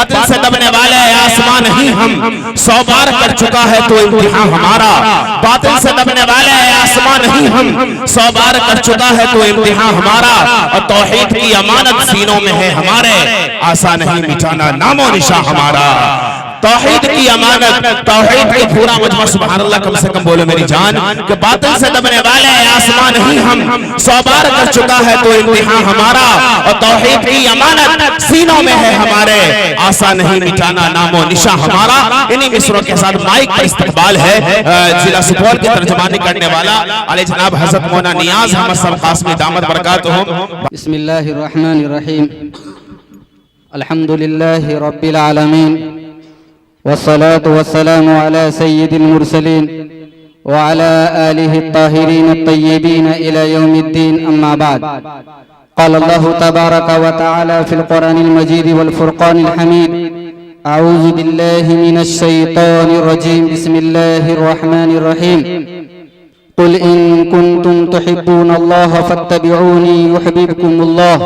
बातिल से दबने वाले आसमान नहीं हम 100 बार कर चुका है तो इम्तिहान हमारा। बातिल से दबने वाले आसमान नहीं हम 100 बार कर चुका है तो इम्तिहान हमारा। और तौहीद की अमानत सीनों में है हमारे, आशा नहीं मिटाना नामो निशा हमारा। तौहीद की अमानत, तौहीद की पूरा मजमा सुभान अल्लाह कम से कम बोलो मेरी जान कि बातिल से दबने वाले आसमान नहीं हम 100 बार कर चुका है तो इम्तिहान हमारा। और तौहीद की अमानत सीनों में है हमारे, आशा नहीं मिटाना नामो निशा हमारा। इन्हीं मिसरों के साथ माइक का इस्तकबाल है जिला सुपौल की तर्जुमानी करने वाला अली जनाब हज़रत मौलाना नियाज अहमद साहब कासमी दामत बरकातुहुम। बिस्मिल्लाहिर रहमानिर रहीम, अल्हम्दुलिल्लाहि रब्बिल आलमीन, वस्सलातु वस्सलामु अला सय्यिदिल मुरसलीन व अला आलिहि अत्ताहिरीन अत्तय्यिबीन इला यौमिद्दीन, अम्मा बाद। क़ाल अल्लाहु तबारक व तआला फ़िल क़ुरआनिल मजीद वल फ़ुरक़ानिल हमीद, अऊज़ु बिल्लाहि मिनश शैतानिर रजीम, बिस्मिल्लाहिर रहमानिर रहीम। क़ुल इन कुन्तुम तुहिब्बूनल्लाह फ़त्तबिऊनी युहब्बिबकुमुल्लाह।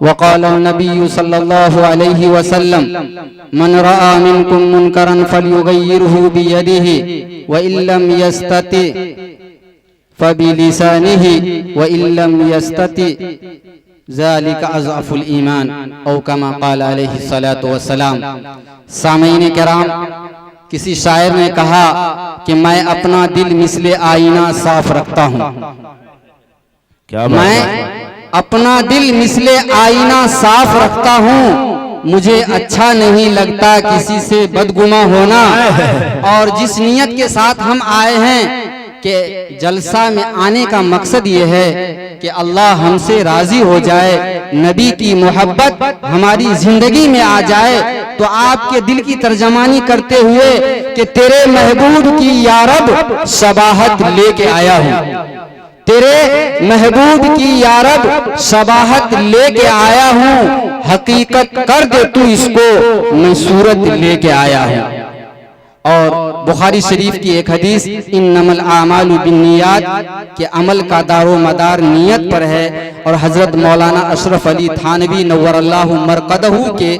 वक़ाल नबी सल्लल्लाहु अलैहि वसल्लम, मन रआ मिनकुम मुनकरन फलयुग़य्यिरहु बियदिहि व इल्लम यस्तति फबिलिसानिहि व इल्लम यस्तति ज़ालिका अज़अफ़ुल ईमान, औ कमा क़ाल अलैहि सलातु वस्सलाम। सामीन किराम, किसी शायर ने कहा कि मैं अपना दिल मिसले आईना साफ रखता हूँ। क्या मैं अपना दिल मिसले आईना साफ रखता हूँ, मुझे अच्छा नहीं लगता किसी से बदगुमा होना। और जिस नियत के साथ हम आए हैं कि जलसा में आने का मकसद ये है कि अल्लाह हमसे राजी हो जाए, नबी की मोहब्बत हमारी जिंदगी में आ जाए, तो आपके दिल की तर्जमानी करते हुए कि तेरे महबूब की या रब शबाहत लेके आया हूँ, तेरे महबूब की या रब शबाहत लेके आया हूँ, हकीकत कर दे तू इसको, मैं सूरत लेके आया हूँ। और बुखारी शरीफ की एक हदीस, इन्नमल आमालु बिन्नियात, के अमल का दारो मदार नियत पर है। और हजरत मौलाना अशरफ अली थानवी नव्वरल्लाहु मरकदहू के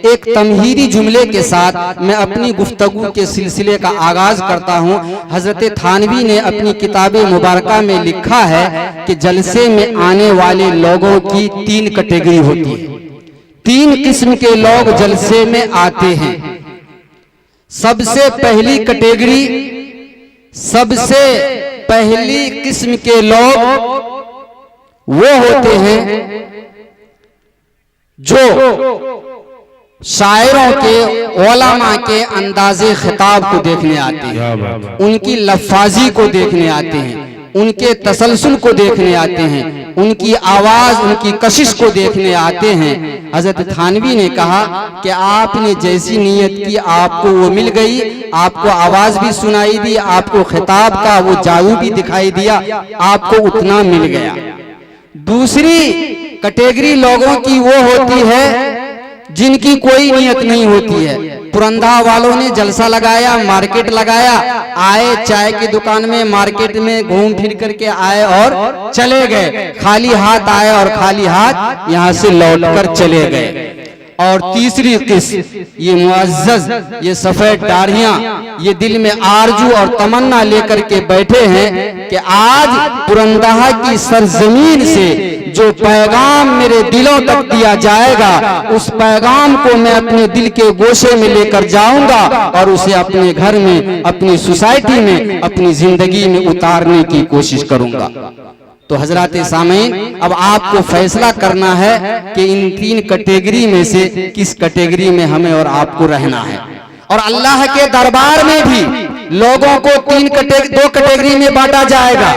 एक तमहीदी जुमले के साथ मैं अपनी गुफ्तगू के सिलसिले का आगाज करता हूँ। हजरत थानवी ने अपनी किताब मुबारका में लिखा है कि जलसे में आने वाले लोगों की 3 कैटेगरी होती है। 3 किस्म के लोग जलसे में आते हैं। सबसे पहली कैटेगरी, सबसे पहली किस्म के लोग वो होते हैं जो शायरों के, उलमा के अंदाज़े खिताब को देखने आते हैं, उनकी लफ्ज़ी को देखने आते हैं, उनके तसलसल को देखने आते हैं, उनकी आवाज़, उनकी कशिश को देखने आते हैं। हज़रत थानवी ने कहा कि आपने जैसी नीयत की आपको वो मिल गई, आपको आवाज़ भी सुनाई दी, आपको खिताब का वो जादू भी दिखाई दिया, आपको उतना मिल गया। दूसरी कैटेगरी लोगों की वो होती है जिनकी कोई नियत नहीं होती है। पुरंदा वालों ने जलसा लगाया, मार्केट लगाया, आए चाय की दुकान में, मार्केट में घूम फिर करके आए और चले गए, खाली हाथ आए और खाली हाथ यहाँ से लौटकर चले गए। और तीसरी किस्म, ये मुअज़्ज़ज़, ये सफेद दाढ़ियां, ये दिल में आरजू और तमन्ना लेकर के बैठे हैं कि आज पुरंदहा की सरजमीन से जो पैगाम मेरे दिलों तक दिया जाएगा, उस पैगाम को मैं अपने दिल के गोशे में लेकर जाऊंगा और उसे अपने घर में, अपनी सोसाइटी में, अपनी जिंदगी में उतारने की कोशिश करूंगा। तो हजरात सामीन, अब आपको फैसला करना है कि इन 3 कैटेगरी में से किस कैटेगरी में हमें और आपको रहना है। और अल्लाह के दरबार में भी लोगों को 2 कैटेगरी में बांटा जाएगा।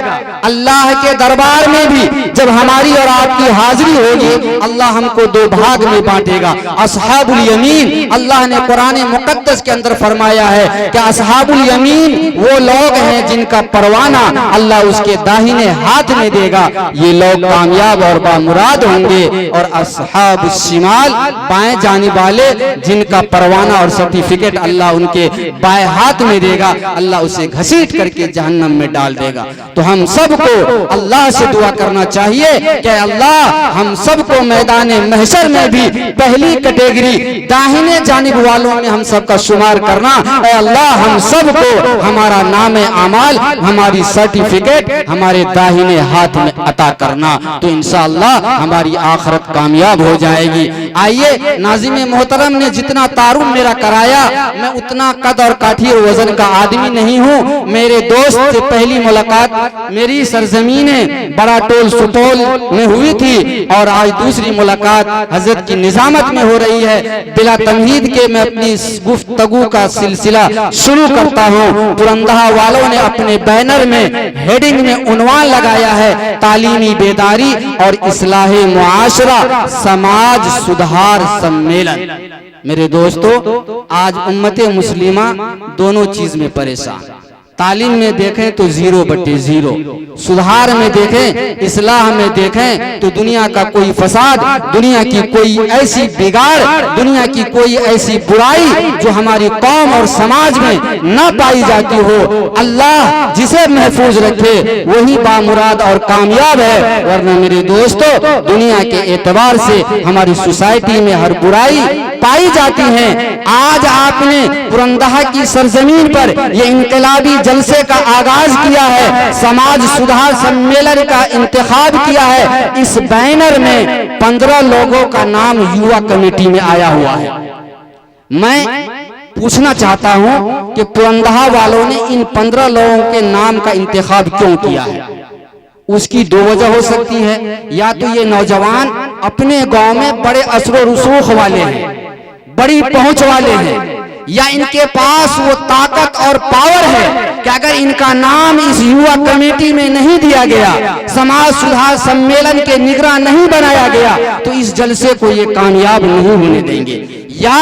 अल्लाह के दरबार में भी जब हमारी और आपकी हाजिरी होगी, अल्लाह हमको 2 भाग में बांटेगा। असहाबुल यमीन, अल्लाह ने कुरान मुकद्दस के अंदर फरमाया है कि असहाबुल यमीन वो लोग हैं जिनका परवाना अल्लाह उसके दाहिने हाथ में देगा, ये लोग कामयाब और बामुराद होंगे। और असहाबुश शिमाल, बाएं जाने वाले, जिनका परवाना और सर्टिफिकेट अल्लाह उनके बाएं हाथ में देगा, अल्लाह उसे घसीट करके जहन्नम में डाल देगा। तो हम सबको अल्लाह से दुआ करना चाहिए चाहिए कि अल्लाह हम सबको मैदान महशर में भी पहली कैटेगरी दाहिने जानिब वालों में हम सबका शुमार करना। ऐ अल्लाह हम सबको हमारा नाम आमाल, हमारी सर्टिफिकेट हमारे दाहिने हाथ में अता करना, तो इंशाअल्लाह हमारी आखिरत कामयाब हो जाएगी। आइए, नाज़िम मोहतरम ने जितना तारुफ मेरा कराया, मैं उतना कद और काठी और वजन का आदमी नहीं हूँ। मेरे दोस्त से पहली मुलाकात मेरी सरजमीन बड़ा टोल सुतोल में हुई थी और आज दूसरी मुलाकात हजरत की निजामत में हो रही है। बिला तमहीद के मैं अपनी गुफ्तगू का सिलसिला शुरू करता हूँ। पुरंदहा वालों ने अपने बैनर में हेडिंग में उन्वान लगाया है, तालीमी बेदारी और इस्लाहे मुआशरा समाज सुधार सम्मेलन। मेरे दोस्तों, आज उम्मते मुस्लिमा दोनों चीज में परेशान। तालीम में देखें तो 0/0, सुधार में देखें, इस्लाह में देखें तो दुनिया का कोई फसाद, दुनिया की कोई ऐसी बिगाड़, दुनिया की कोई ऐसी बुराई जो हमारी कौम और समाज में न पाई जाती हो। अल्लाह जिसे महफूज रखे वही बामुराद और कामयाब है। वरना मेरे दोस्तों, दुनिया के एतबार से हमारी सोसाइटी में हर बुराई पाई जाती है। आज आपने पुरंदहा की सरजमीन पर ये इनकलाबी जलसे का आगाज किया है, समाज सुधार सम्मेलन का इंतखाब किया है। इस बैनर में 15 लोगों का नाम युवा कमेटी में आया हुआ है। मैं पूछना चाहता हूं कि पुरंदहा वालों ने इन 15 लोगों के नाम का इंतखाब क्यों किया है? उसकी 2 वजह हो सकती है। या तो ये नौजवान अपने गांव में बड़े असर रसूख वाले हैं, बड़ी पहुंच वाले हैं, या इनके पास वो ताकत और पावर है कि अगर इनका नाम इस युवा कमेटी में नहीं दिया गया, समाज सुधार सम्मेलन के निगरान नहीं बनाया गया, तो इस जलसे को ये कामयाब नहीं होने देंगे। या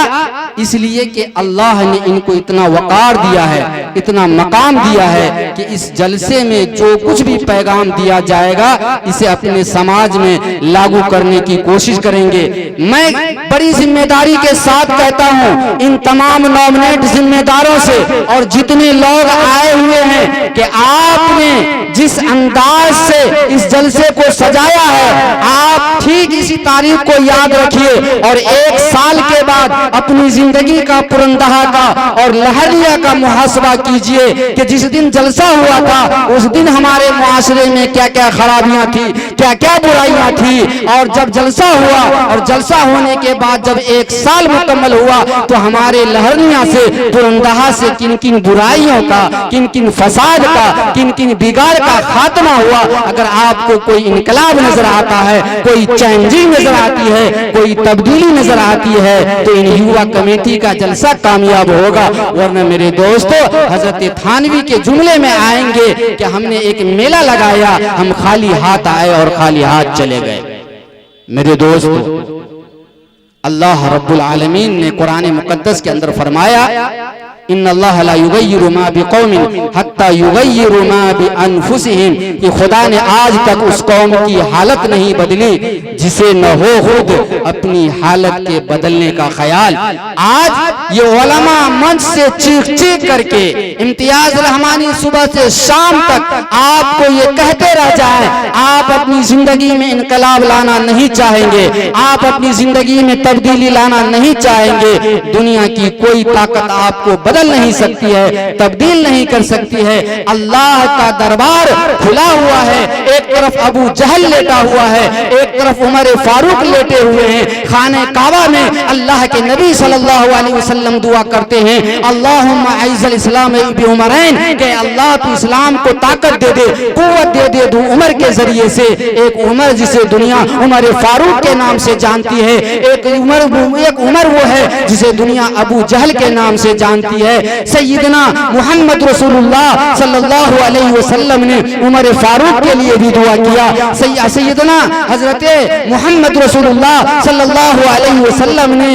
इसलिए कि अल्लाह ने इनको इतना वकार दिया है, इतना मकाम दिया है कि इस जलसे में जो कुछ भी पैगाम दिया जाएगा इसे अपने समाज में लागू करने की कोशिश करेंगे। मैं बड़ी जिम्मेदारी के साथ कहता हूं इन तमाम नॉमिनेट जिम्मेदारों से और जितने लोग आए हुए हैं कि आपने जिस अंदाज से इस जलसे को सजाया है, आप ठीक इसी तारीख को याद रखिए और 1 साल के बाद अपनी जिंदगी का, पुरंदहा का और लहरिया का मुहासबा कीजिए कि जिस दिन जलसा हुआ था उस दिन हमारे मुआशरे में क्या क्या खराबियां थी, क्या क्या बुराइयां थी, और जब जलसा हुआ और जलसा होने के बाद जब 1 साल मुकम्मल हुआ तो हमारे लहरिया से, पुरंदहा से किन किन बुराइयों का, किन किन फसाद का, किन किन बिगाड़ का खात्मा हुआ। अगर आपको कोई इनकलाब नजर आता है, कोई चेंजिंग नजर आती है, कोई तब्दीली नजर आती है, तो इन युवा कमेटी का जलसा कामयाब होगा। वरना मेरे दोस्तों, हजरत थानवी के जुमले में आएंगे कि हमने एक मेला लगाया, हम खाली हाथ आए और खाली हाथ चले गए। मेरे दोस्तों, अल्लाह रब्बुल आलमीन ने कुरान मुकद्दस के अंदर फरमाया, इन्नल्लाह ला युगय्यिरु मा बिकौमिन हत्ता युगय्यिरु मा बिअनफुसिहिम, कि खुदा ने आज तक उस कौम की हालत नहीं बदली जिसे न हो खुद अपनी हालत के बदलने का ख्याल। आज ये उलमा मंच से चीख चीख करके इम्तियाज रहमानी सुबह से शाम तक आपको ये कहते रह जाए, आप अपनी जिंदगी में इनकलाब लाना नहीं चाहेंगे, आप अपनी जिंदगी में तब्दीली लाना नहीं चाहेंगे, दुनिया की कोई ताकत आपको बदल नहीं सकती है, तब्दील नहीं कर सकती है। अल्लाह का दरबार खुला हुआ है, एक तरफ अबू जहल लेटा हुआ है, एक तरफ उमर फारूक लेटे हुए हैं। खाने काबा में अल्लाह के नबी सल्लल्लाहु अलैहि वसल्लम दुआ करते हैं, अल्लाहुम्मा अइज़्ज़िल इस्लाम बि उमरैन, के अल्लाह तू इस्लाम को ताकत दे दे, कुव्वत दे दे, दो उमर के जरिए से। एक उमर जिसे दुनिया उमर फारूक के नाम से जानती है, एक उमर वो है जिसे दुनिया अबू जहल के नाम से जानती है। सैयदना मोहम्मद रसूलुल्लाह सल्लल्लाहु अलैहि वसल्लम ने उमर फारूक के लिए भी दुआ किया। सैयदना हजरत मोहम्मद रसूलुल्लाह सल्लल्लाहु अलैहि वसल्लम ने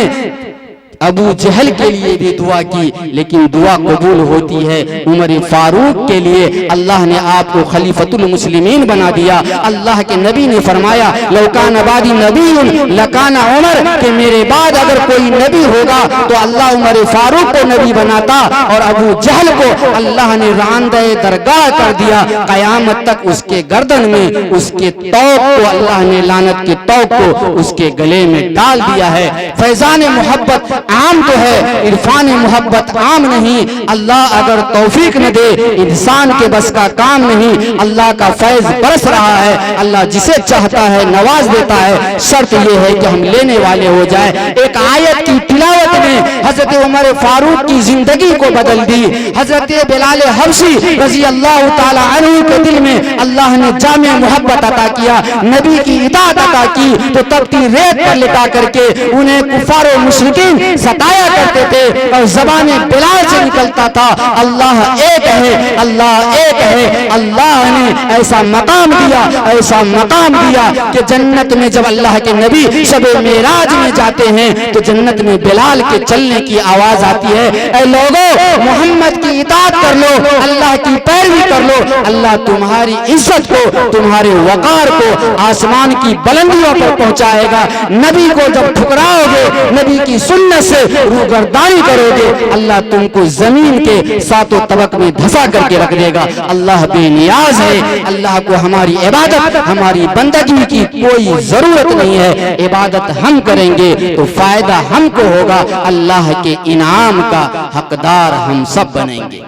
अबू जहल के लिए भी दुआ की, लेकिन दुआ कबूल होती है उमर फारूक के लिए। अल्लाह ने आपको खलीफतुल मुस्लिमीन बना दिया। अल्लाह के नबी ने फरमाया लौकान आबादी नबी लकाना उमर, कि मेरे बाद अगर कोई नबी होगा तो अल्लाह उमर फारूक को नबी बनाता, और अबू जहल को अल्लाह ने रांदे दरगाह कर दिया। कयामत तक उसके गर्दन में उसके तौक को अल्लाह ने लानत के तौक को उसके गले में डाल दिया है। फैजान मोहब्बत आम तो है, इरफान मोहब्बत आम नहीं। अल्लाह अगर तौफीक न दे, इंसान के बस का काम नहीं। अल्लाह का फैज बरस रहा है, अल्लाह जिसे चाहता है नवाज देता है। शर्त यह है कि हम लेने वाले हो जाए। एक आयत की तिलावत ने हजरत उमर फारूक की जिंदगी को बदल दी। हजरत बिलाल हबशी रजी अल्लाह ताला अन्हु के दिल में अल्लाह ने जामे मोहब्बत अता किया, नबी की इताअत अता की। तो तपती रेत पर लिटा करके उन्हें कुफार मुशरिकीन सताया करते थे, और ज़बाने बिलाल से निकलता था अल्लाह एक है, अल्लाह एक है। अल्लाह ने ऐसा मकाम दिया, ऐसा मकाम दिया कि जन्नत में जब अल्लाह के नबी शबे मेराज में जाते हैं तो जन्नत में बिलाल के चलने की आवाज आती है, ऐ लोगों मोहम्मद की इताअत कर लो, अल्लाह की पैरवी कर लो। अल्लाह तुम्हारी इज्जत को, तुम्हारे वकार को आसमान की बुलंदियों पर पहुंचाएगा। नबी को जब ठुकराओगे, नबी की सुन्नत से रूगर्दानी करोगे, अल्लाह तुमको जमीन के सातों तबक में धंसा करके रख देगा। अल्लाह बेनियाज है, अल्लाह को हमारी इबादत, हमारी बंदगी की कोई जरूरत नहीं है। इबादत हम करेंगे तो फायदा हमको होगा, अल्लाह के इनाम का हकदार हम सब बनेंगे।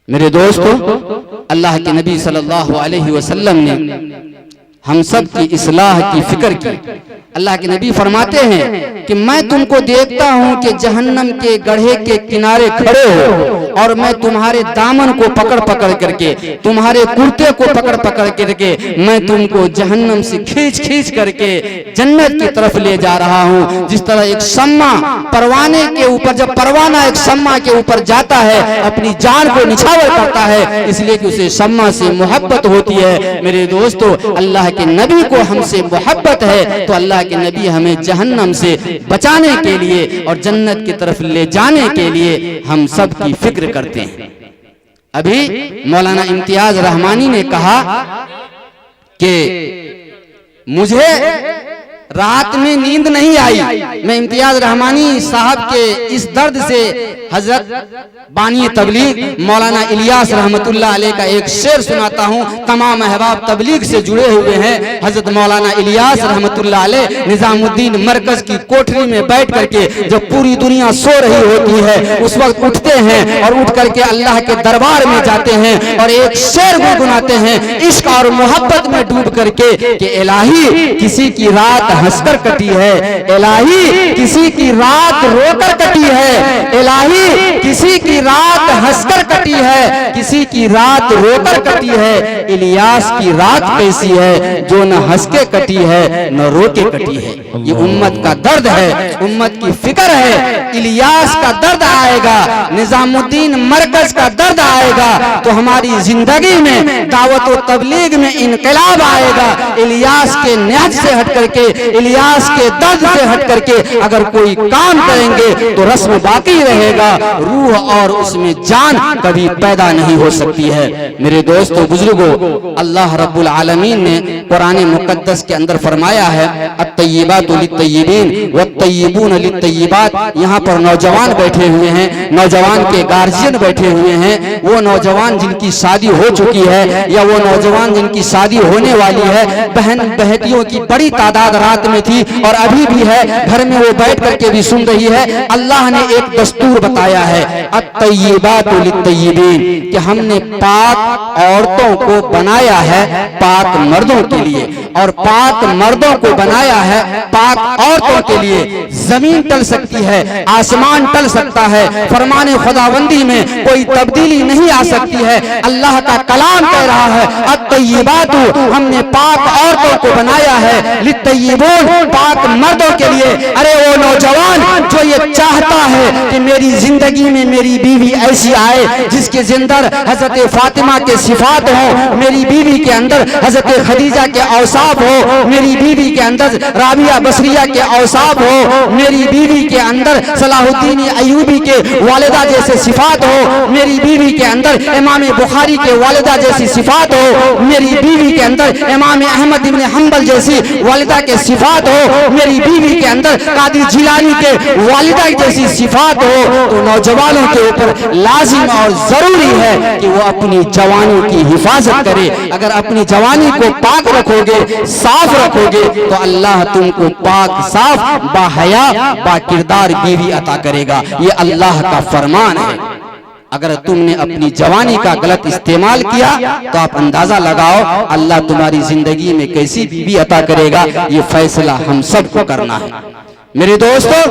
मेरे दोस्तों, अल्लाह के नबी सल्लल्लाहु अलैहि वसल्लम ने हम सब की इस्लाह की फिक्र की। अल्लाह के नबी फरमाते हैं कि मैं तुमको देखता हूं कि जहन्नम के गड्ढे के किनारे खड़े हो, और मैं तुम्हारे दामन को पकड़ पकड़ करके, तुम्हारे कुर्ते को पकड़ पकड़ करके मैं तुमको जहन्नम से खींच खींच करके जन्नत की तरफ ले जा रहा हूं। जिस तरह एक सम्मा परवाने के ऊपर, जब परवाना एक सम्मा के ऊपर जाता है अपनी जान को निछावर करता है, इसलिए कि उसे सम्मा से मोहब्बत होती है। मेरे दोस्तों, अल्लाह के नबी को हमसे मोहब्बत है तो अल्लाह के नबी हमें जहन्नम से बचाने के लिए और जन्नत की तरफ ले जाने के लिए हम सब की फिक्र करते हैं। अभी मौलाना इम्तियाज रहमानी ने कहा कि मुझे रात में नींद नहीं आई। मैं इम्तियाज रहमानी साहब के इस दर्द से हजरत बानी तबलीग मौलाना इलियास रहमतुल्लाह अलैह का एक शेर सुनाता हूँ। तमाम अहबाब तबलीग से जुड़े हुए हैं। हजरत मौलाना इलियास रहमतुल्लाह अलैह निजामुद्दीन मरकज की कोठरी में बैठ करके जब पूरी दुनिया सो रही होती है उस वक्त उठते हैं और उठ करके अल्लाह के दरबार में जाते हैं और एक शेर गुनगुनाते हैं इश्क और मोहब्बत में डूब करके कि इलाही किसी की रात हंसकर कटी है, इलाही किसी की रात रोकर कटी है, इलाही किसी की रात हंसकर कटी है, किसी की रात रोकर कटी है। इलियास की रात कैसी है जो न हंस के कटी है न रो के कटी है। ये उम्मत का दर्द है, उम्मत की फिक्र है। इलियास का दर्द आएगा, निजामुद्दीन मरकज का दर्द आएगा तो हमारी जिंदगी में दावत और तबलीग में इनकलाब आएगा। इलियास के न्याज से हट करके, इलियास के दर्द से हट करके अगर कोई काम करेंगे तो रस्म बाकी रहेगा, रूह और उसमें जान कभी पैदा नहीं हो सकती है। मेरे दोस्तों बुजुर्गों, अल्लाह रब्बुल आलमीन ने कुरान मुकद्दस के अंदर फरमाया है अत्तय्यिबातु लित्तय्यिबीन वत्तय्यिबून लित्तय्यिबात। यहाँ पर नौजवान बैठे हुए हैं, नौजवान के गार्जियन बैठे हुए हैं। वो नौजवान जिनकी शादी हो चुकी है या वो नौजवान जिनकी शादी होने वाली है, बहन बहतियों की बड़ी तादाद रात में थी और अभी भी है, घर में वो बैठ करके भी सुन रही है। अल्लाह ने एक दस्तूर बताया है अत्तय्यिबातु लित्तय्यिबीन कि हमने पाक औरतों को बनाया है पाक मर्दों के लिए और पाक मर्दों को बनाया है पाक औरतों के लिए। जमीन टल सकती है, आसमान टल सकता है, फरमाने खुदाबंदी में कोई तब्दीली नहीं आ सकती है। अल्लाह का कलाम कह रहा है अत्तय्यिबातु, हमने पाक औरतों को बनाया है, लित्तय्यिबून, पाक मर्दों के लिए। अरे वो नौजवान जो ये चाहता है कि मेरी जिंदगी में मेरी बीवी ऐसी आए जिसके अंदर हजरत फातिमा के सिफात हो, मेरी बीवी के अंदर हजरत खदीजा के औसाफ हो, मेरी बीवी के अंदर राबिया बसरिया के औसाफ हो, मेरी बीवी के अंदर सलाहुद्दीन अयूबी के वालिदा जैसे सिफात हो, मेरी बीवी के अंदर इमाम बुखारी के वालिदा जैसी सिफात हो, मेरी बीवी के अंदर इमाम अहमद इब्न हंबल जैसी वालिदा के सिफात हो, मेरी बीवी के अंदर कादिर जिलानी के वालिदा जैसी सिफात हो। तो नौजवानों के ऊपर लाजिम और जरूरी है कि वो अपनी जवानी की हिफाजत करे। अगर अपनी जवानी को पाक रखोगे, साफ रखोगे, तो अल्लाह तुमको पाक, साफ, बाहया, बाकिरदार बीवी अता करेगा। ये अल्लाह का फरमान है। अगर तुमने अपनी जवानी का गलत इस्तेमाल किया तो आप अंदाजा लगाओ अल्लाह तुम्हारी जिंदगी में कैसी बीवी अता करेगा। ये फैसला हम सबको करना है। मेरे दोस्तों,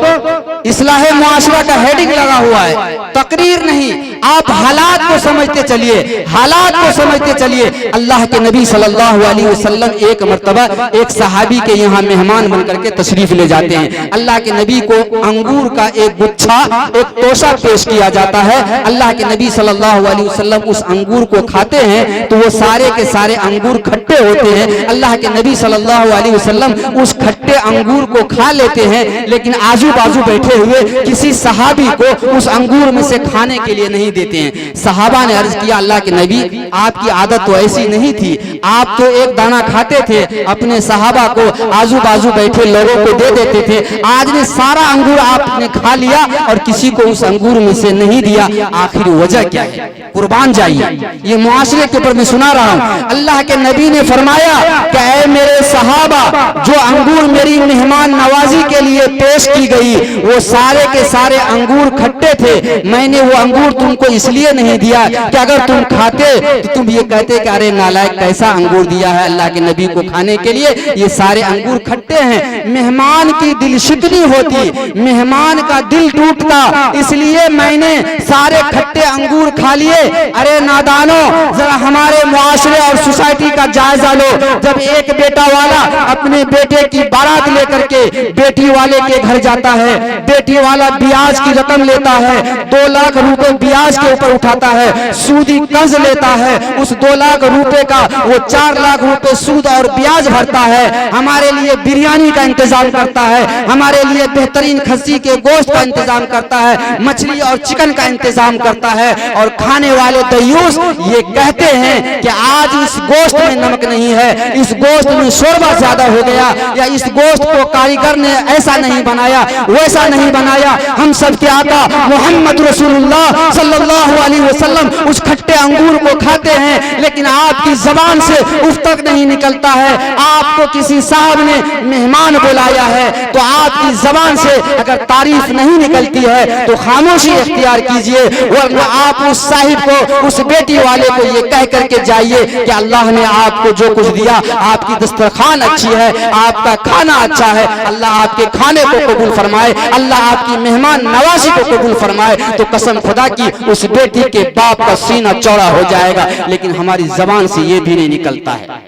इस्लाह मुआशरा का हेडिंग लगा हुआ है, तकरीर नहीं। आप हालात को समझते चलिए, हालात को समझते चलिए। अल्लाह के नबी सल्लल्लाहु अलैहि वसल्लम एक मर्तबा एक सहाबी के यहाँ मेहमान बनकर के तशरीफ ले जाते हैं। अल्लाह के नबी को अंगूर का एक गुच्छा, एक तोशा पेश किया जाता है। अल्लाह के नबी सल्लल्लाहु अलैहि वसल्लम उस अंगूर को खाते हैं तो वो सारे के सारे अंगूर खट्टे होते हैं। अल्लाह के नबी सल्लल्लाहु अलैहि वसल्लम उस खट्टे अंगूर को खा लेते हैं, लेकिन आजू बाजू बैठे हुए किसी सहाबी को उस अंगूर में से खाने के लिए नहीं देते हैं। सहाबा ने अर्ज किया अल्लाह के नबी, आपकी आदत तो ऐसी नहीं थी, आप तो एक दाना खाते थे, अपने सहाबा को आजू बाजू बैठे लोगों को दे देते थे। आज ने सारा अंगूर आपने खा लिया और किसी को उस अंगूर में से नहीं दिया, आखिर वजह क्या है? कुर्बान जाइए। ये मुआशरे के ऊपर मैं सुना रहा हूँ। अल्लाह के नबी ने फरमाया कि ऐ मेरे सहाबा, जो अंगूर मेरी मेहमान नवाजी के लिए पेश की गई वो सारे के सारे अंगूर खट्टे थे। मैंने वो अंगूर तुमको इसलिए नहीं दिया कि अगर तुम खाते तो तुम ये कहते कि अरे नालायक कैसा अंगूर दिया है अल्लाह के नबी को खाने के लिए, ये सारे अंगूर खट्टे हैं। मेहमान की दिल शिकनी होती, मेहमान का दिल टूटता, इसलिए मैंने सारे खट्टे अंगूर खा लिए। अरे नादानो, जरा हमारे मुआशरे और सोसाइटी का जायजा लो। जब एक बेटा वाला अपने बेटे की बारात लेकर के बेटी वाले के घर जाता है, बेटी वाला ब्याज की रकम लेता है, 2 लाख रुपए ब्याज के ऊपर उठाता है, सूदी कर्ज लेता है, उस 2 लाख रुपए का वो 4 लाख रुपए सूद और ब्याज भरता है, हमारे लिए बिरयानी का इंतजाम करता है, हमारे लिए बेहतरीन खस्सी के गोश्त का इंतजाम करता है, मछली और चिकन का इंतजाम करता है। और खाने वाले दयूस ये कहते हैं कि आज इस गोश्त में नमक नहीं है, इस गोश्त में शोरबा ज्यादा हो गया, या इस गोश्त को कारीगर ने ऐसा नहीं बनाया, वैसा नहीं बनाया। हम सब के आका मोहम्मद रसूलुल्लाह सल्लल्लाहु अलैहि वसल्लम उस खट्टे अंगूर को खाते हैं, लेकिन आपकी जबान से उफ तक नहीं निकलता है। आपको किसी साहब ने मेहमान बुलाया है तो आपकी जबान से अगर तारीफ नहीं निकलती है तो खामोशी इख्तियार कीजिए, वरना आप उस साहिब को, उस बेटी वाले को ये कह करके जाइए कि अल्लाह ने आपको जो कुछ दिया, आपकी दस्तरखान अच्छी है, आपका खाना अच्छा है, अल्लाह आपके खाने को कबूल फरमाए, अल्लाह आपकी मेहमान नवाजी को कबूल फरमाए। तो कसम खुदा की उस बेटी के बाप का सीना चौड़ा हो जाएगा, लेकिन हमारी जबान से ये भी नहीं निकलता है।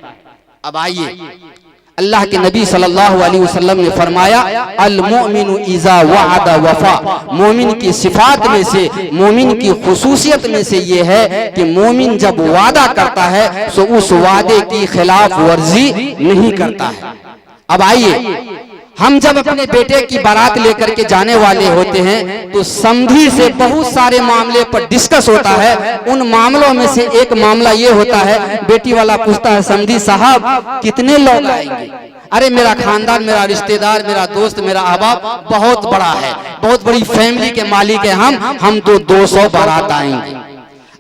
अब आइए, अल्लाह के नबी सल्लल्लाहु अलैहि वसल्लम ने फरमाया अल मोमिनु इज़ा वअदा वफा। मोमिन की सिफात में से, मोमिन की खुसूसियत में से ये है कि मोमिन जब वादा करता है तो उस वादे की खिलाफ वर्जी नहीं करता है। अब आइए, हम जब अपने बेटे की बारात लेकर के जाने वाले होते हैं तो समधी से बहुत सारे मामले पर डिस्कस होता है। उन मामलों में से एक मामला ये होता है, बेटी वाला पूछता है समधी साहब कितने लोग आएंगे? अरे मेरा खानदान, मेरा रिश्तेदार, मेरा दोस्त, मेरा अहबाब बहुत बड़ा है, बहुत बड़ी फैमिली के मालिक है हम तो 200 बारात आएंगे।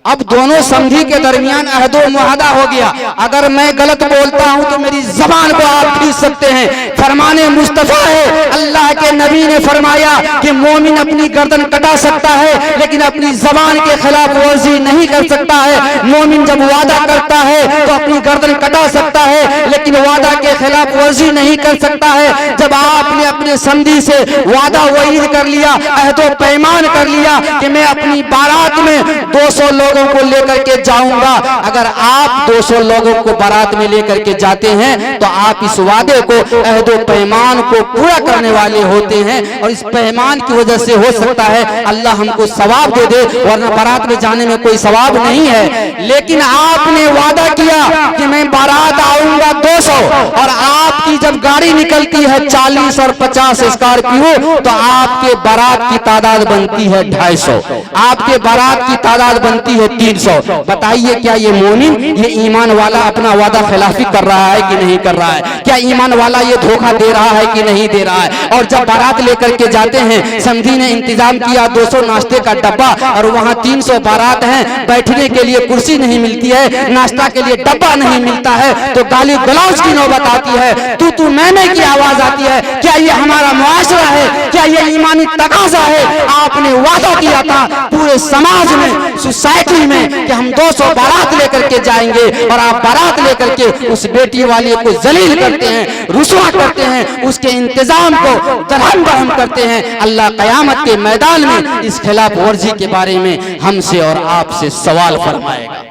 अब दोनों समधी के दरमियान अहदो मुआहदा हो गया, अगर मैं गलत बोलता हूं तो मेरी जबान को आप खींच सकते हैं, फरमाने मुस्तफा है। अल्लाह के नबी ने फरमाया कि मोमिन अपनी गर्दन कटा सकता है लेकिन अपनी जबान के खिलाफ वर्जी नहीं कर सकता है। मोमिन जब वादा करता है तो अपनी गर्दन कटा सकता है लेकिन वादा के खिलाफ वर्जी नहीं कर सकता है। जब आपने अपने संधि से वादा वईद कर लिया, अहदो पैमान कर लिया कि मैं अपनी बारात में 200 लोगों को लेकर के जाऊंगा, अगर आप 200 लोगों को बारात में लेकर के जाते हैं तो आप इस वादे को, अहदो पैमान को पूरा करने वाले होते हैं और इस पैमान की वजह से हो सकता है अल्लाह हमको सवाब दे दे, वरना बारात में जाने में कोई सवाब नहीं है। लेकिन आपने वादा किया कि मैं बारात आऊंगा 200 और आपकी जब गाड़ी निकलती है 40 और 50 स्कॉर्पियो तो आपके बारात की तादाद बनती है 250, आपके बारात की तादाद बनती है 300। बताइए क्या ये मोमिन, ये ईमान वाला अपना वादा खिलाफी कर रहा है कि नहीं कर रहा है? क्या ईमान वाला ये धोखा दे रहा है कि नहीं दे रहा है? और जब बारात लेकर के जाते हैं, समधी ने इंतजाम किया 200 नाश्ते का डब्बा और वहाँ 300 बारात है, बैठने के लिए कुर्सी नहीं मिलती है, नाश्ता के लिए डब्बा नहीं मिलता है, तो गाली गलौज की नौबत आती है, तू मैंने की आवाज आती है। क्या ये हमारा मुआशरा है? क्या ये ईमानी तकाजा है? आपने वादा किया था पूरे समाज में, सोसाइटी में कि हम 200 बारात लेकर के जाएंगे और आप बारात लेकर के उस बेटी वाले को जलील करते हैं, रुसवा करते हैं, उसके इंतजाम को दरहम बरहम करते हैं। अल्लाह कयामत के मैदान में इस खिलाफ वर्जी के बारे में हमसे और आपसे सवाल फरमाएगा।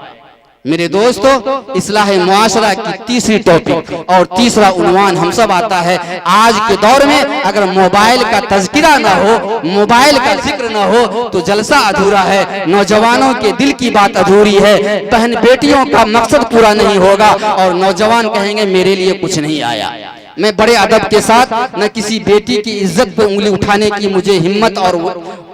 मेरे दोस्तों, इस्लाह मुआशरा की तीसरी टॉपिक और तीसरा उन्वान हम सब आता है। आज के दौर में अगर मोबाइल का तज़किरा ना हो, मोबाइल का जिक्र ना हो तो जलसा अधूरा है, नौजवानों के दिल की बात अधूरी है, बहन बेटियों का मकसद पूरा नहीं होगा और नौजवान कहेंगे मेरे लिए कुछ नहीं आया। मैं बड़े अदब के साथ न किसी बेटी की इज्जत पे उंगली उठाने की मुझे हिम्मत और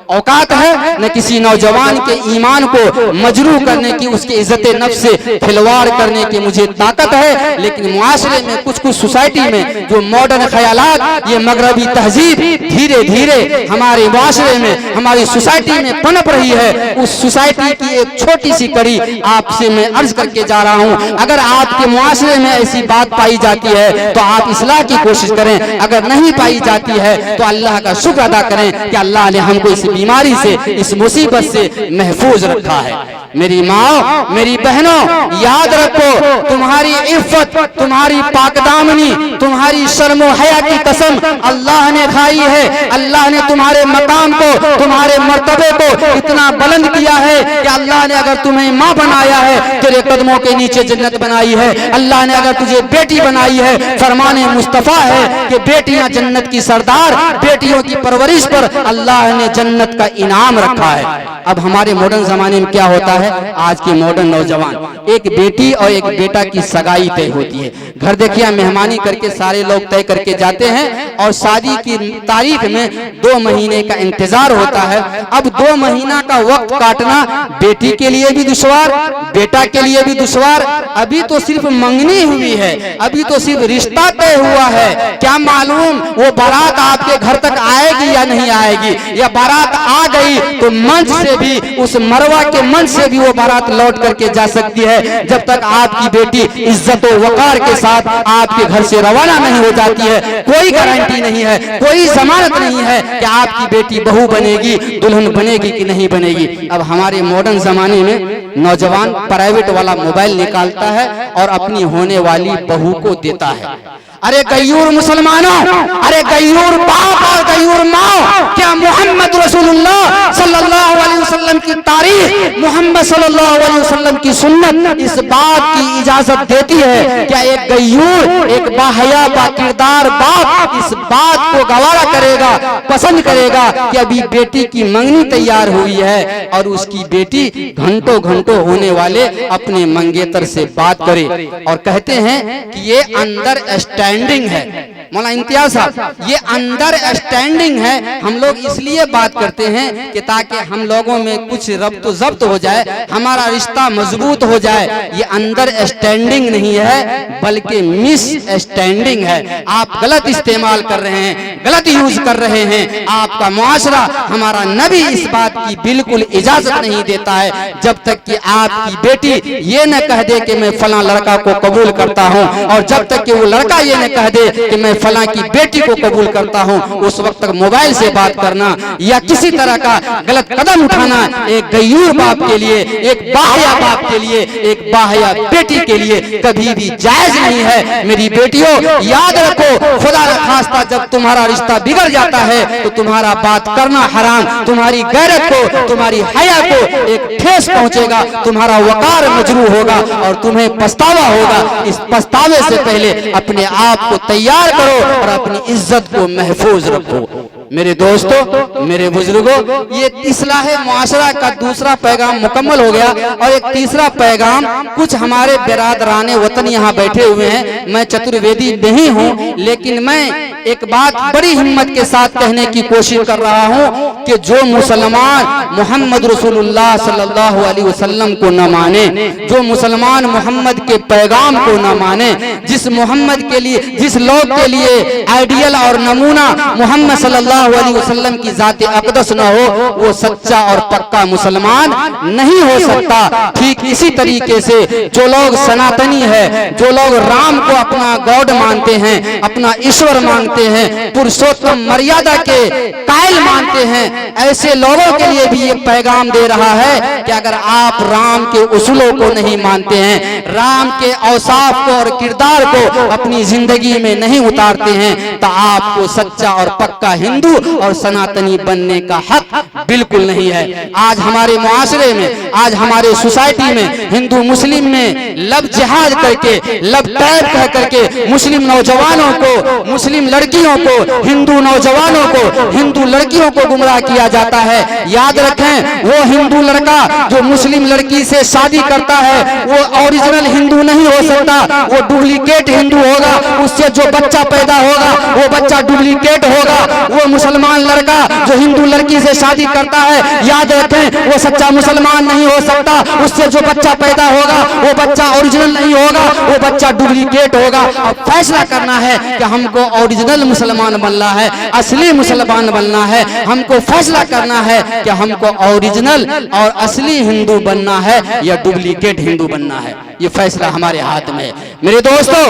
औकात है, न किसी नौजवान के ईमान को मजरू करने की, उसके इज्जत नफ्स से खिलवाड़ करने की मुझे ताकत है। लेकिन मुआशरे में कुछ सोसाइटी में जो मॉडर्न ख्यालात, ये मगरबी तहजीब धीरे धीरे हमारे मुआशरे में, हमारी सोसाइटी में पनप रही है, उस सोसाइटी की एक छोटी सी कड़ी आपसे मैं अर्ज करके जा रहा हूँ। अगर आपके मुआशरे में ऐसी बात पाई जाती है तो आप इस्लाह की कोशिश करें, अगर नहीं पाई जाती है तो अल्लाह का शुक्र अदा करें कि अल्लाह ने हमको इस बीमारी से, इस मुसीबत से महफूज रखा है। मेरी माँ, मेरी बहनों, याद रखो, तुम्हारी इफ्फत, तुम्हारी पाकदामनी, तुम्हारी शर्मो हया की कसम अल्लाह ने खाई है। अल्लाह ने तुम्हारे मकाम को, तुम्हारे मर्तबे को इतना बुलंद किया है कि अल्लाह ने अगर तुम्हें माँ बनाया है, तेरे कदमों के नीचे जन्नत बनाई है। अल्लाह ने अगर तुझे बेटी बनाई है, फरमाने मुस्तफा है कि बेटियां जन्नत की सरदार, बेटियों की परवरिश पर अल्लाह ने जन्नत का इनाम रखा है। अब हमारे मॉडर्न जमाने में क्या होता है, आज के मॉडर्न नौजवान, एक बेटी और एक बेटा की सगाई तय होती है, घर देखिए मेहमानी करके सारे लोग तय करके जाते हैं और शादी की तारीख में 2 महीने का इंतजार होता है। अब 2 महीना का वक्त काटना बेटी के लिए भी दुश्वार, बेटा के लिए भी दुश्वार। अभी तो सिर्फ मंगनी हुई है, अभी तो सिर्फ रिश्ता तय हुआ है, क्या मालूम वो बारात आपके घर तक आएगी या नहीं आएगी, या बारात आ गई तो मंच से भी, उस मरवा के मंच से भी वो बारात लौट करके जा सकती है। जब तक आपकी बेटी इज्जत और वकार के साथ आपके घर से रवाना नहीं हो जाती है, कोई गारंटी नहीं है, कोई जमानत नहीं है कि आपकी बेटी बहू बनेगी, दुल्हन बनेगी कि नहीं बनेगी। अब हमारे मॉडर्न जमाने में नौजवान प्राइवेट वाला मोबाइल निकालता है और अपनी होने वाली बहू को देता है। अरे गयूर मुसलमानों, अरे गयूर बाप और गयूर माँ, क्या मोहम्मद रसूलुल्लाह सल्लल्लाहु अलैहि वसल्लम की तारीख, मोहम्मद सल्लल्लाहु अलैहि वसल्लम की सुन्नत इस बात की इजाजत देती है? क्या एक गयूर, एक बाहया बाकिरदार बाप इस बात को गवारा करेगा, पसंद करेगा कि अभी बेटी की मंगनी तैयार हुई है और उसकी बेटी घंटों घंटों होने वाले अपने मंगेतर से बात करे और कहते हैं कि ये अंदर स्टैंडिंग है। मौलाना इम्तियाज साहब, ये अंडर स्टैंडिंग है। हम लोग इसलिए बात करते हैं कि ताकि हम लोगों में कुछ रब्त जब्त हो जाए, हमारा रिश्ता मजबूत हो जाए। ये अंडर स्टैंडिंग नहीं है बल्कि मिस स्टैंडिंग है। आप गलत इस्तेमाल कर रहे हैं, गलत यूज कर रहे हैं। आपका मुआशरा, हमारा नबी इस बात की बिल्कुल इजाजत नहीं देता है जब तक कि आपकी बेटी ये न कह दे कि मैं फला लड़का को कबूल करता हूँ, और जब तक कि वो लड़का ये न कह दे कि मैं फला की बेटी को कबूल करता हूँ, उस वक्त तक मोबाइल से बात करना या किसी तरह का गलत कदम उठाना एक गयूर बाप के लिए, एक बाहया बाप के लिए, एक बाहया बेटी के लिए कभी भी जायज नहीं है। मेरी बेटियों, याद रखो, खुदा न खास्ता जब तुम्हारा रिश्ता बिगड़ जाता है तो तुम्हारा बात करना हराम, तुम्हारी गैरत को, तुम्हारी हया को एक ठेस पहुंचेगा, तुम्हारा वकार मजरू होगा और तुम्हें पछतावा होगा। इस पछतावे से पहले अपने आप को तैयार करो और अपनी इज्जत को महफूज रखो। मेरे दोस्तों, मेरे बुजुर्गों, ये इस्लाह मुआशरा का दूसरा पैगाम मुकम्मल हो गया और एक तीसरा पैगाम कुछ हमारे बिरादराने वतन यहाँ बैठे हुए हैं। मैं चतुर्वेदी नहीं हूँ, लेकिन मैं एक बात बड़ी हिम्मत के साथ कहने की कोशिश कर रहा हूँ कि जो मुसलमान मोहम्मद रसूलुल्लाह सल्लल्लाहु अलैहि वसल्लम को न माने, जो मुसलमान मोहम्मद के पैगाम को न माने, जिस मोहम्मद के लिए, जिस लोग के लिए आइडियल और नमूना मोहम्मद सल्लल्लाहु अलैहि वसल्लम की जात अक़दस न हो, वो सच्चा और पक्का मुसलमान नहीं हो सकता। ठीक इसी तरीके से जो लोग सनातनी है, जो लोग राम को अपना गॉड मानते हैं, अपना ईश्वर मानते हैं, पुरुषोत्तम मर्यादा के कायल मानते हैं, ऐसे लोगों के लिए भी ये पैगाम दे रहा है कि अगर आप राम के उसूलों को नहीं मानते हैं, राम के औसाफ को और किरदार को अपनी जिंदगी में नहीं उतारते हैं, तो आपको सच्चा और पक्का हिंदू और सनातनी बनने का हक बिल्कुल नहीं है। आज हमारे मुआशरे में, आज हमारे सोसाइटी में हिंदू मुस्लिम में लब जिहाद करके, लब टैब कह करके मुस्लिम नौजवानों को, मुस्लिम लड़कियों को, हिंदू नौजवानों को, हिंदू लड़कियों को गुमराह किया जाता है। याद रखें, वो हिंदू लड़का जो मुस्लिम लड़की से शादी करता है वो ओरिजिनल हिंदू नहीं हो सकता, वो डुप्लीकेट हिंदू होगा। उससे जो बच्चा पैदा होगा वो बच्चा डुप्लीकेट होगा। वो मुसलमान लड़का जो हिंदू लड़की से शादी करता है, याद रखें, वो सच्चा मुसलमान नहीं हो सकता। उससे जो बच्चा पैदा होगा वो बच्चा ओरिजिनल नहीं होगा, वो बच्चा डुप्लीकेट होगा। अब फैसला करना है कि हमको ओरिजिनल मुसलमान बनना है, असली मुसलमान बनना है। हमको फैसला करना है कि हमको ओरिजिनल और असली हिंदू बनना है या डुप्लीकेट हिंदू बनना है। ये फैसला हमारे हाथ में है। मेरे दोस्तों,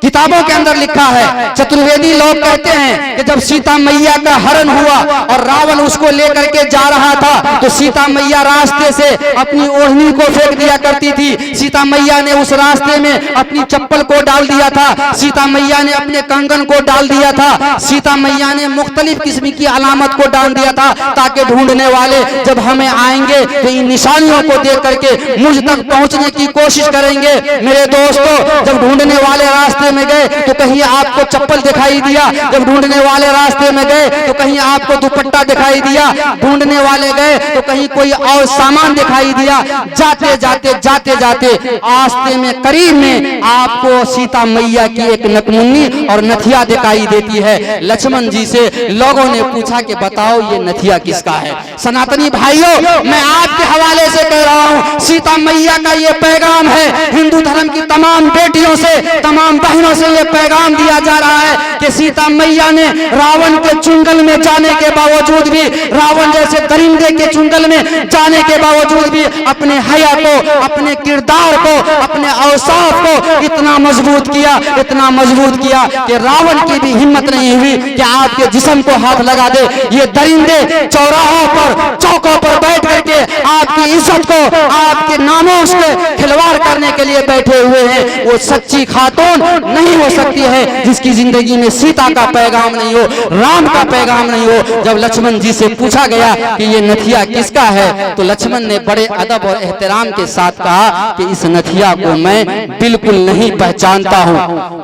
किताबों के अंदर लिखा है, चतुर्वेदी लोग कहते हैं कि जब सीता मैया का हरण हुआ और रावण उसको लेकर के जा रहा था तो सीता मैया रास्ते से अपनी ओढ़नी को फेंक दिया करती थी। सीता मैया ने उस रास्ते में अपनी चप्पल को डाल दिया था, सीता मैया ने अपने कंगन को डाल दिया था, सीता मैया ने मुख्तलिफ किस्म की अलामत को डाल दिया था ताकि ढूंढने वाले जब हमें आएंगे तो इन निशानियों को देख करके मुझ तक पहुंचने की कोशिश करेंगे। मेरे दोस्तों, जब ढूंढने वाले रास्ते में गए तो कहीं आपको चप्पल दिखाई दिया, जब ढूंढने वाले रास्ते में गए तो कहीं आपको दुपट्टा दिखाई दिया, ढूंढने वाले गए तो कहीं कोई और सामान दिखाई दिया। जाते जाते जाते जाते रास्ते में करीब में आपको सीता मैया की एक नकमुन्नी और नथिया दिखाई देती है। लक्ष्मण जी से लोगों ने पूछा कि बताओ ये नथिया किसका है। सनातनी भाइयों, मैं आपके हवाले से कह रहा हूँ, सीता मैया का ये पैगाम है। हिंदू धर्म की तमाम बेटियों से, तमाम बहनों से ये पैगाम दिया जा रहा है कि सीता मैया ने रावण के चुंगल में जाने के बावजूद भी, रावण जैसे दरिंदे के चुंगल में जाने के बावजूद भी अपने हया को, अपने किरदार को, अपने औसाफ को इतना मजबूत किया, इतना मजबूत किया कि रावण की भी हिम्मत नहीं हुई कि आपके जिस्म को हाथ लगा दे। ये दरिंदे चौराहों पर, चौकों पर बैठ करके आपकी इज्जत को, आपके नामोश के खिलवाड़ करने के लिए बैठे हुए हैं। वो सच्ची खातून नहीं हो सकती है जिसकी जिंदगी में सीता का पैगाम नहीं हो, राम का पैगाम नहीं हो। जब लक्ष्मण जी से पूछा गया कि ये नथिया किसका है तो लक्ष्मण ने बड़े अदब और एहतराम के साथ कहा कि इस नथिया को मैं बिल्कुल नहीं पहचानता हूँ।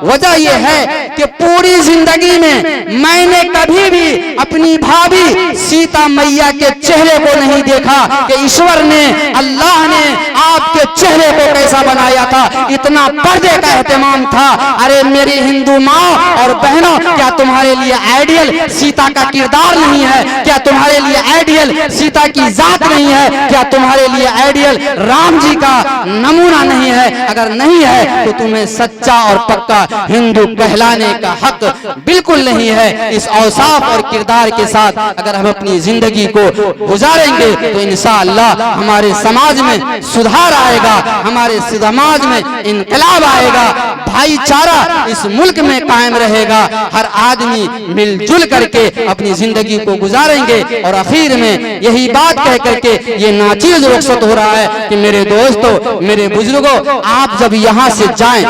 वजह यह है कि पूरी जिंदगी में मैंने कभी भी अपनी भाभी सीता मैया के चेहरे को नहीं देखा कि ईश्वर ने, अल्लाह ने आपके चेहरे को कैसा बनाया था। इतना पर्दे का एहतमाम था। अरे मेरी हिंदू माँ और बहनों, क्या तुम्हारे लिए आइडियल सीता का किरदार नहीं है? क्या तुम्हारे लिए आइडियल सीता की जात नहीं है? क्या तुम्हारे लिए आइडियल राम जी का नमूना नहीं है? अगर नहीं है तो तुम्हें सच्चा और पक्का हिंदू कहलाने का हक बिल्कुल नहीं है। इस औसाफ और किरदार के साथ अगर हम अपनी जिंदगी को गुजारेंगे तो इंशाअल्लाह हमारे समाज में सुधार आएगा, हमारे समाज में इनकलाब आएगा, भाईचारा इस मुल्क में कायम रहेगा। हर आदमी मिलजुल करके अपनी जिंदगी को गुजारेंगे। और आखिर में यही बात कह करके ये नाचीज रुखसत हो रहा है कि मेरे दोस्तों, मेरे बुजुर्गों, आप जब यहाँ से जाएं,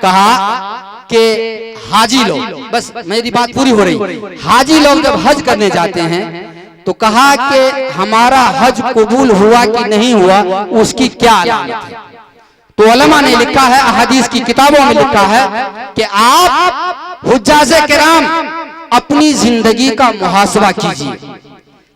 कहा कि हाजी लोग, बस मेरी बात पूरी हो रही, हाजी लोग जब हज करने जाते हैं तो कहा कि हमारा हज कबूल हुआ कि नहीं हुआ, उसकी क्या अलामत है? तो उलमा ने लिखा है, अहादीस की किताबों में लिखा है कि आप हुज्जाज किराम अपनी जिंदगी का मुहासबा कीजिए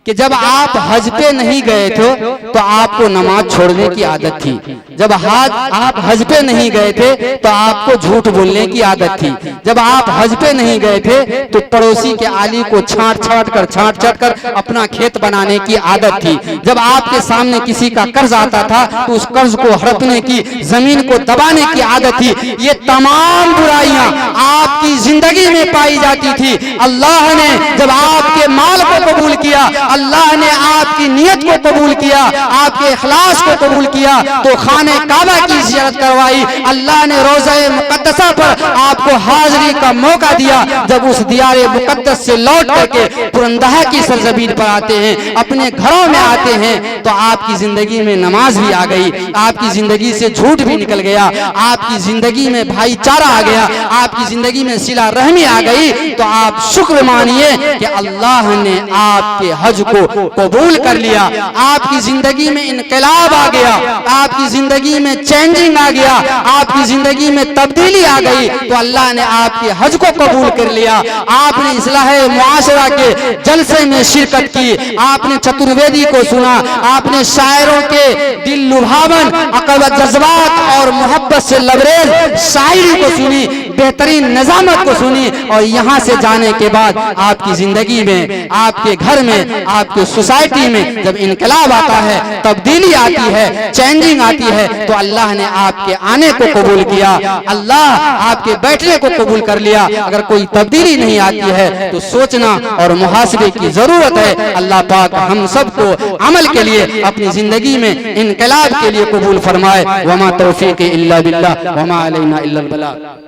कि जब आप हज पे नहीं गए थे तो आपको नमाज छोड़ने की आदत थी, जब आप हज पे नहीं गए थे तो आपको झूठ बोलने की आदत थी, जब आप हज पे नहीं गए थे तो पड़ोसी के आली को छांट छांट कर अपना खेत बनाने की आदत थी, जब आपके सामने किसी का कर्ज आता था तो उस कर्ज को हड़पने की, जमीन को दबाने की आदत थी। ये तमाम बुराइयां आपकी जिंदगी में पाई जाती थी। अल्लाह ने जब आपके माल को कबूल किया, अल्लाह ने आपकी नियत को कबूल किया, आपके इखलास को कबूल किया, तो खाने काबा की ज़ियारत करवाई। अल्लाह ने रोज़े मुक़द्दसा पर आपको हाज़िरी का मौका दिया। जब उस दियारे मुक़द्दस से लौट करके पुरंदहा की सरजमीन पर आते हैं, अपने घरों में आते हैं, तो आपकी जिंदगी में नमाज भी आ गई, आपकी जिंदगी से झूठ भी निकल गया, आपकी जिंदगी में भाईचारा आ गया, आपकी जिंदगी में सिला रहमी आ गई। तो आप शुक्र मानिए कि अल्लाह ने आपके हज को कबूल कर लिया, आपकी जिंदगी में इनकलाब आ गया, आपकी जिंदगी में चेंजिंग आ गया, आपकी जिंदगी में तब्दीली आ गई। तो अल्लाह ने आपके हज को कबूल कर लिया। आपने इस्लाह मुआशरा के जलसे में शिरकत की, आपने चतुर्वेदी को सुना, आपने शायरों के दिल लुभावन अकल जज्बात और मोहब्बत से लबरेज शायरी को सुनी, बेहतरीन निजामत को सुनी। और यहाँ से जाने के बाद आपकी जिंदगी में, आपके घर में, आपके सोसाइटी में जब इनकलाब आता है, तब्दीली आती है, चेंजिंग आती है, तो अल्लाह ने आपके आने को कबूल किया, अल्लाह आपके बैठने को कबूल कर लिया। अगर कोई तब्दीली नहीं आती है तो सोचना और मुहासबे की जरूरत है। अल्लाह पाक हम सबको अमल के लिए, अपनी जिंदगी में इनकलाब के लिए कबूल फरमाए। वमा तौफीक इल्ला बिल्लाह वमा अलैना इल्लल बलाग।